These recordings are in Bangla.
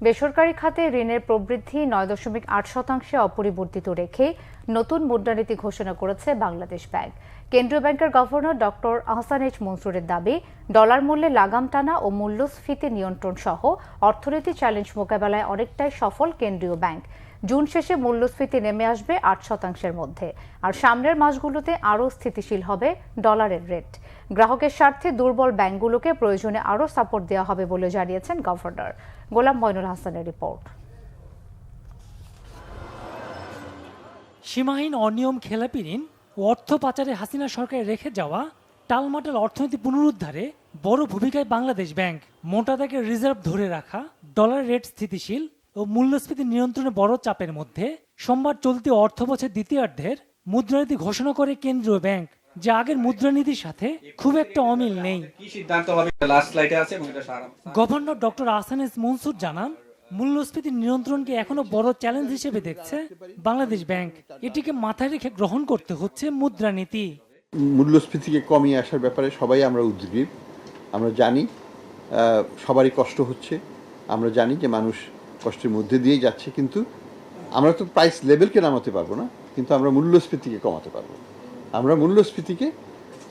বেসরকারি খাতে ঋণের প্রবৃদ্ধি ৯.৮% অপরিবর্তিত রেখে নতুন মুদ্রানীতি ঘোষণা করেছে বাংলাদেশ ব্যাংক। কেন্দ্রীয় ব্যাংকের গভর্নর ডক্টর আহসান এইচ মনসুরের দাবি, ডলার মূল্যে লাগাম টানা ও মূল্যস্ফীতি নিয়ন্ত্রণ সহ অর্থনীতি চ্যালেঞ্জ মোকাবেলায় অনেকটাই সফল কেন্দ্রীয় ব্যাংক। জুন শেষে মূল্যস্ফীতি নেমে আসবে ৮%-এর মধ্যে, আর সামনের মাসগুলোতে আরও স্থিতিশীল হবে ডলারের রেট। গ্রাহকের স্বার্থে দুর্বল ব্যাংকগুলোকে প্রয়োজনে আরও সাপোর্ট দেওয়া হবে বলে জানিয়েছেন গভর্নর। গোলাম মইনুল হাসানের রিপোর্ট। সীমাহীন অনিয়ম, খেলাপি ঋণ ও অর্থ পাচারে হাসিনা সরকারের রেখে যাওয়া টালমাটাল অর্থনীতি পুনরুদ্ধারে বড় ভূমিকায় বাংলাদেশ ব্যাংক। মোটা দাগের রিজার্ভ ধরে রাখা, ডলার রেট স্থিতিশীল ও মূল্যস্ফীতি নিয়ন্ত্রণে বড় চাপের মধ্যে সোমবার চলতি অর্থবছর দ্বিতীয়ার্ধের মুদ্রানীতি ঘোষণা করে কেন্দ্রীয় ব্যাংক, যা আগের মুদ্রানীতির সাথে খুব একটা অমিল নেই। Governor doctor Ahsan H Mansur জানান, মূল্যস্ফীতি নিয়ন্ত্রণকে এখনো বড় চ্যালেঞ্জ হিসেবে দেখছে বাংলাদেশ ব্যাংক। এটিকে মাথায় রেখে গ্রহণ করতে হচ্ছে মুদ্রানীতি। মূল্যস্ফীতিকে কমিয়ে আসার ব্যাপারে সবাই আমরা উদ্গ্রীব। আমরা জানি সবারই কষ্ট হচ্ছে, আমরা জানি যে মানুষ কষ্টের মধ্যে দিয়েই যাচ্ছে, কিন্তু আমরা তো প্রাইস লেভেলকে নামাতে পারবো না, কিন্তু আমরা মূল্যস্ফীতিকে কমাতে পারবো। আমরা মূল্যস্ফীতিকে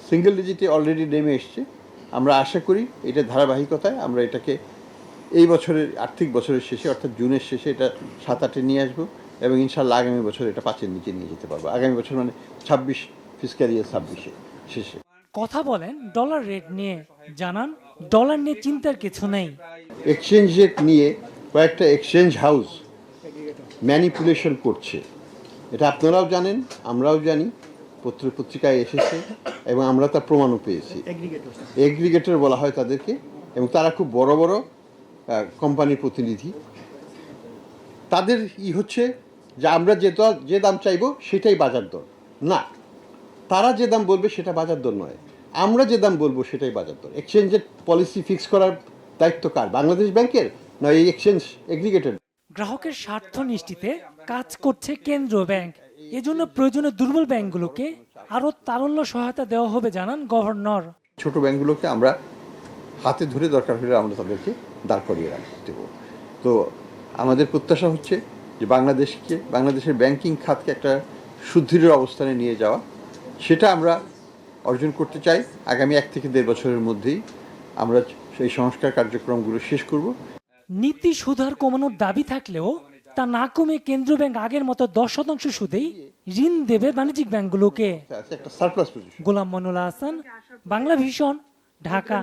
সিঙ্গেল ডিজিটে অলরেডি নেমে এসছে। আমরা আশা করি এটা ধারাবাহিকতায় আমরা এটাকে এই বছরের আর্থিক বছরের শেষে, অর্থাৎ জুনের শেষে এটা 7-8-এ নিয়ে আসবো, এবং ইনশাল্লাহ আগামী বছর এটা 5-এর নিচে নিয়ে যেতে পারবো। আগামী বছর মানে 26 ফিসক্যাল ইয়ার 26-এ শেষে। কথা বলেন ডলার রেট নিয়ে, জানান ডলার নিয়ে চিন্তার কিছু নেই। এক্সচেঞ্জ রেট নিয়ে কয়েকটা এক্সচেঞ্জ হাউস ম্যানিপুলেশন করছে, এটা আপনারাও জানেন, আমরাও জানি, পত্রিকায় এসেছে এবং আমরা তার প্রমাণও পেয়েছি। এগ্রিগেটর বলা হয় তাদেরকে, এবং তারা খুব বড় বড় কোম্পানির প্রতিনিধি। তাদের হচ্ছে যে আমরা যে দাম চাইবো সেটাই বাজার দর না, তারা যে দাম বলবে সেটা বাজার দর নয়, আমরা যে দাম বলবো সেটাই বাজার দর। এক্সচেঞ্জের পলিসি ফিক্স করার দায়িত্ব কার? বাংলাদেশ ব্যাংকের না এই এক্সচেঞ্জ এগ্রিগেটর? গ্রাহকের স্বার্থ নিশ্চিতে কাজ করছে কেন্দ্রীয় ব্যাংক। এজন্য প্রয়োজনে দুর্বল ব্যাংকগুলোকে আরও তারল্য সহায়তা দেওয়া হবে, জানান গভর্নর। ছোট ব্যাংকগুলোকে আমরা হাতে ধরে দরকার হলে আমরা তাদেরকে দাঁড় করিয়ে রাখতে দেবো। তো আমাদের প্রত্যাশা হচ্ছে যে বাংলাদেশের ব্যাংকিং খাতকে একটা সুদৃঢ় অবস্থানে নিয়ে যাওয়া, সেটা আমরা অর্জন করতে চাই। আগামী 1 থেকে 1.5 বছরের মধ্যেই আমরা সেই সংস্কার কার্যক্রমগুলো শেষ করব। নীতি সুদহার কমানোর দাবি থাকলেও তা না কমে কেন্দ্রীয় ব্যাংক আগের মতো 10% সুদেই ঋণ দেবে বাণিজ্যিক ব্যাংকগুলোকে। একটা সারপ্লাস পজিশন। গোলাম মইনুল হাসান, বাংলা ভিশন, ঢাকা।